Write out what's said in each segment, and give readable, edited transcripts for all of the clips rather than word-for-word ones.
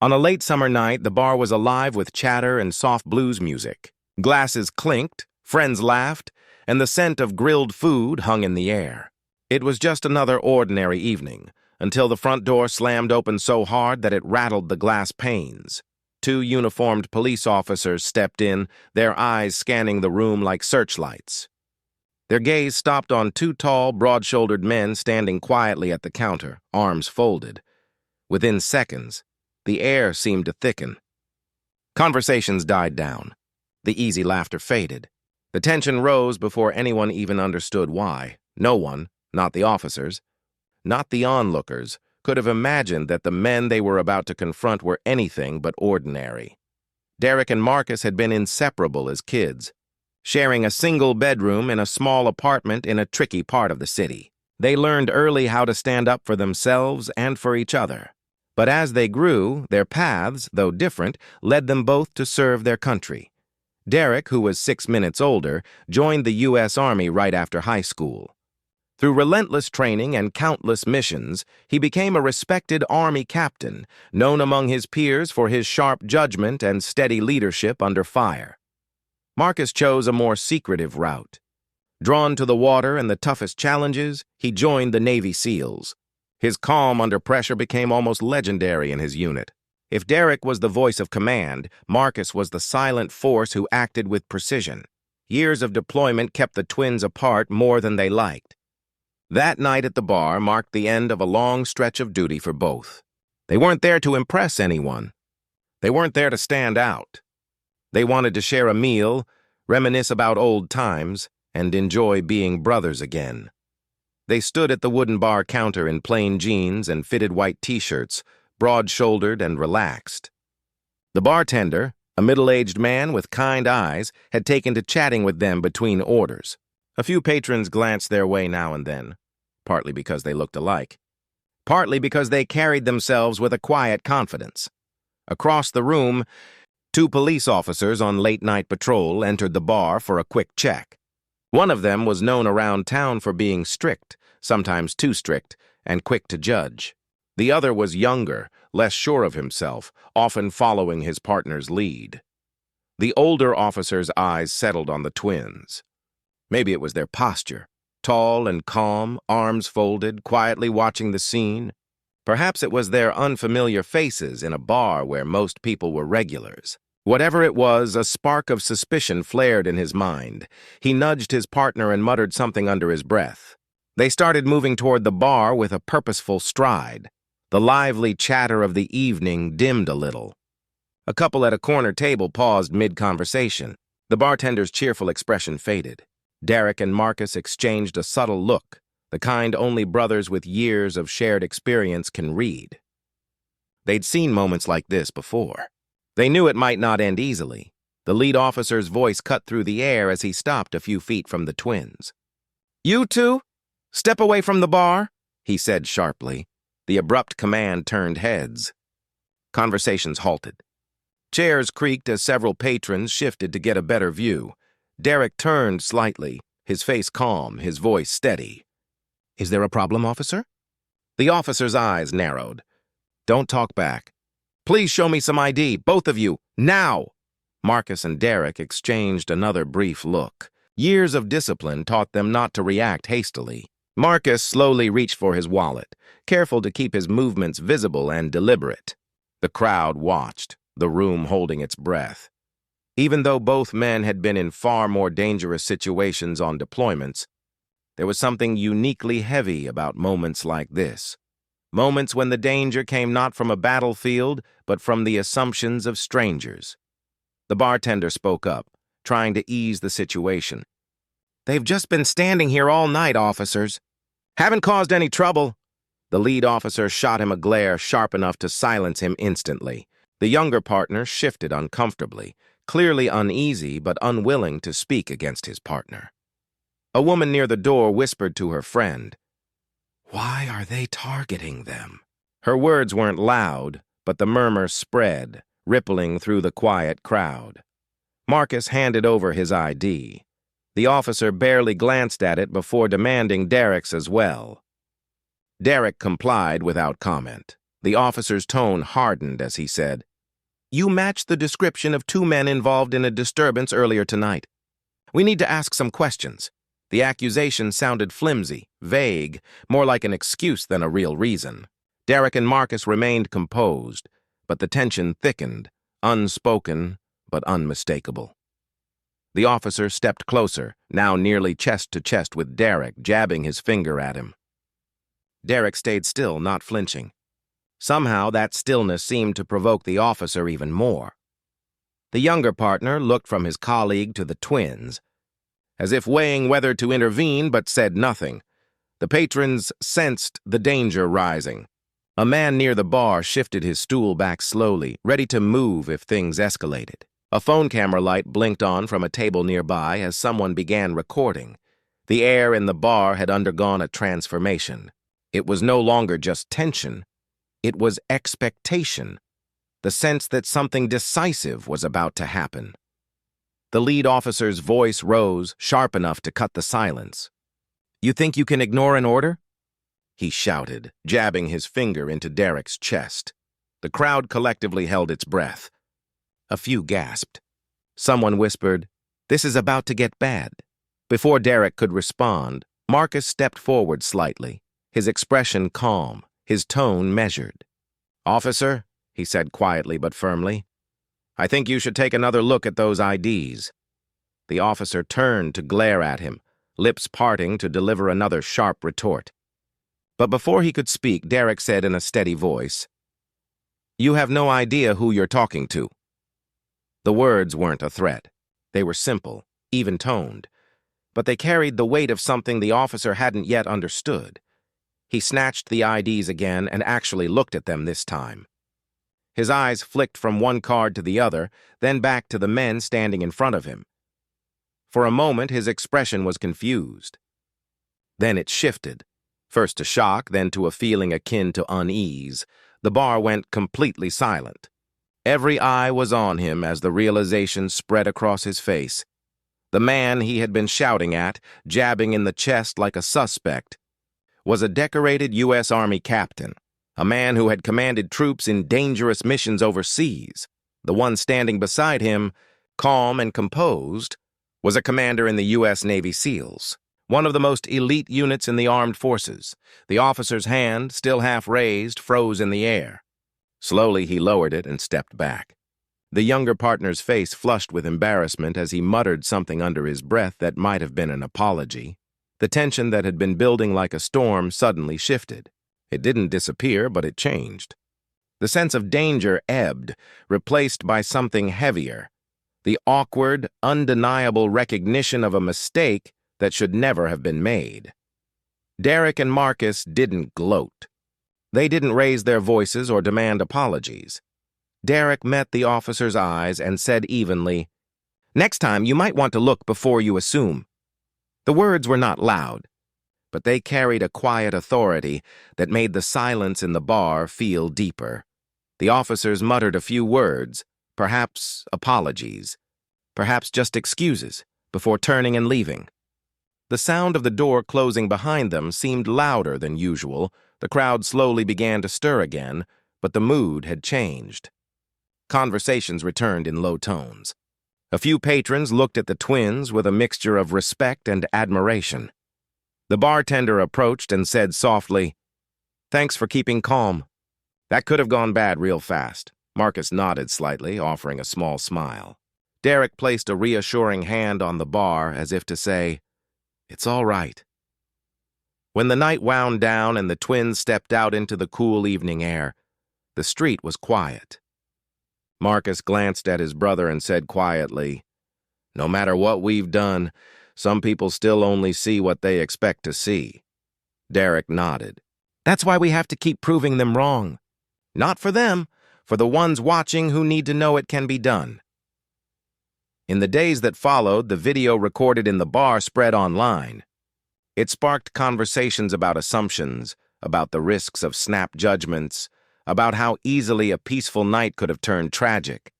On a late summer night, the bar was alive with chatter and soft blues music. Glasses clinked, friends laughed, and the scent of grilled food hung in the air. It was just another ordinary evening, until the front door slammed open so hard that it rattled the glass panes. Two uniformed police officers stepped in, their eyes scanning the room like searchlights. Their gaze stopped on two tall, broad-shouldered men standing quietly at the counter, arms folded. Within seconds, the air seemed to thicken. Conversations died down. The easy laughter faded. The tension rose before anyone even understood why. No one, not the officers, not the onlookers, could have imagined that the men they were about to confront were anything but ordinary. Derek and Marcus had been inseparable as kids, sharing a single bedroom in a small apartment in a tricky part of the city. They learned early how to stand up for themselves and for each other. But as they grew, their paths, though different, led them both to serve their country. Derek, who was 6 minutes older, joined the U.S. Army right after high school. Through relentless training and countless missions, he became a respected Army captain, known among his peers for his sharp judgment and steady leadership under fire. Marcus chose a more secretive route. Drawn to the water and the toughest challenges, he joined the Navy SEALs. His calm under pressure became almost legendary in his unit. If Derek was the voice of command, Marcus was the silent force who acted with precision. Years of deployment kept the twins apart more than they liked. That night at the bar marked the end of a long stretch of duty for both. They weren't there to impress anyone. They weren't there to stand out. They wanted to share a meal, reminisce about old times, and enjoy being brothers again. They stood at the wooden bar counter in plain jeans and fitted white t-shirts, broad-shouldered and relaxed. The bartender, a middle-aged man with kind eyes, had taken to chatting with them between orders. A few patrons glanced their way now and then, partly because they looked alike, partly because they carried themselves with a quiet confidence. Across the room, two police officers on late-night patrol entered the bar for a quick check. One of them was known around town for being strict, sometimes too strict, and quick to judge. The other was younger, less sure of himself, often following his partner's lead. The older officer's eyes settled on the twins. Maybe it was their posture, tall and calm, arms folded, quietly watching the scene. Perhaps it was their unfamiliar faces in a bar where most people were regulars. Whatever it was, a spark of suspicion flared in his mind. He nudged his partner and muttered something under his breath. They started moving toward the bar with a purposeful stride. The lively chatter of the evening dimmed a little. A couple at a corner table paused mid-conversation. The bartender's cheerful expression faded. Derek and Marcus exchanged a subtle look, the kind only brothers with years of shared experience can read. They'd seen moments like this before. They knew it might not end easily. The lead officer's voice cut through the air as he stopped a few feet from the twins. "You two, step away from the bar," he said sharply. The abrupt command turned heads. Conversations halted. Chairs creaked as several patrons shifted to get a better view. Derek turned slightly, his face calm, his voice steady. "Is there a problem, officer?" The officer's eyes narrowed. "Don't talk back. Please show me some ID, both of you, now!" Marcus and Derek exchanged another brief look. Years of discipline taught them not to react hastily. Marcus slowly reached for his wallet, careful to keep his movements visible and deliberate. The crowd watched, the room holding its breath. Even though both men had been in far more dangerous situations on deployments, there was something uniquely heavy about moments like this. Moments when the danger came not from a battlefield, but from the assumptions of strangers. The bartender spoke up, trying to ease the situation. "They've just been standing here all night, officers. Haven't caused any trouble." The lead officer shot him a glare sharp enough to silence him instantly. The younger partner shifted uncomfortably, clearly uneasy but unwilling to speak against his partner. A woman near the door whispered to her friend, "Why are they targeting them?" Her words weren't loud, but the murmur spread, rippling through the quiet crowd. Marcus handed over his ID. The officer barely glanced at it before demanding Derek's as well. Derek complied without comment. The officer's tone hardened as he said, "You match the description of two men involved in a disturbance earlier tonight. We need to ask some questions." The accusation sounded flimsy, vague, more like an excuse than a real reason. Derek and Marcus remained composed, but the tension thickened, unspoken but unmistakable. The officer stepped closer, now nearly chest to chest with Derek, jabbing his finger at him. Derek stayed still, not flinching. Somehow that stillness seemed to provoke the officer even more. The younger partner looked from his colleague to the twins, as if weighing whether to intervene, but said nothing. The patrons sensed the danger rising. A man near the bar shifted his stool back slowly, ready to move if things escalated. A phone camera light blinked on from a table nearby as someone began recording. The air in the bar had undergone a transformation. It was no longer just tension. It was expectation, the sense that something decisive was about to happen. The lead officer's voice rose, sharp enough to cut the silence. "You think you can ignore an order?" he shouted, jabbing his finger into Derek's chest. The crowd collectively held its breath. A few gasped. Someone whispered, "This is about to get bad." Before Derek could respond, Marcus stepped forward slightly, his expression calm, his tone measured. "Officer," he said quietly but firmly, "I think you should take another look at those IDs." The officer turned to glare at him, lips parting to deliver another sharp retort. But before he could speak, Derek said in a steady voice, "You have no idea who you're talking to." The words weren't a threat. They were simple, even-toned, but they carried the weight of something the officer hadn't yet understood. He snatched the IDs again and actually looked at them this time. His eyes flicked from one card to the other, then back to the men standing in front of him. For a moment, his expression was confused. Then it shifted, first to shock, then to a feeling akin to unease. The bar went completely silent. Every eye was on him as the realization spread across his face. The man he had been shouting at, jabbing in the chest like a suspect, was a decorated U.S. Army captain, a man who had commanded troops in dangerous missions overseas. The one standing beside him, calm and composed, was a commander in the U.S. Navy SEALs, one of the most elite units in the armed forces. The officer's hand, still half raised, froze in the air. Slowly he lowered it and stepped back. The younger partner's face flushed with embarrassment as he muttered something under his breath that might have been an apology. The tension that had been building like a storm suddenly shifted. It didn't disappear, but it changed. The sense of danger ebbed, replaced by something heavier. The awkward, undeniable recognition of a mistake that should never have been made. Derek and Marcus didn't gloat. They didn't raise their voices or demand apologies. Derek met the officer's eyes and said evenly, "Next time you might want to look before you assume." The words were not loud, but they carried a quiet authority that made the silence in the bar feel deeper. The officers muttered a few words, perhaps apologies, perhaps just excuses, before turning and leaving. The sound of the door closing behind them seemed louder than usual. The crowd slowly began to stir again, but the mood had changed. Conversations returned in low tones. A few patrons looked at the twins with a mixture of respect and admiration. The bartender approached and said softly, "Thanks for keeping calm." That could have gone bad real fast. Marcus nodded slightly, offering a small smile. Derek placed a reassuring hand on the bar as if to say, "It's all right." When the night wound down and the twins stepped out into the cool evening air, the street was quiet. Marcus glanced at his brother and said quietly, "No matter what we've done, some people still only see what they expect to see." Derek nodded. "That's why we have to keep proving them wrong. Not for them, for the ones watching who need to know it can be done." In the days that followed, the video recorded in the bar spread online. It sparked conversations about assumptions, about the risks of snap judgments, about how easily a peaceful night could have turned tragic.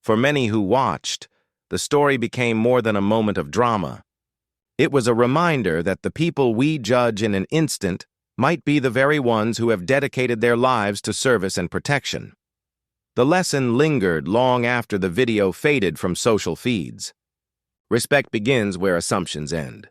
For many who watched, the story became more than a moment of drama. It was a reminder that the people we judge in an instant might be the very ones who have dedicated their lives to service and protection. The lesson lingered long after the video faded from social feeds. Respect begins where assumptions end.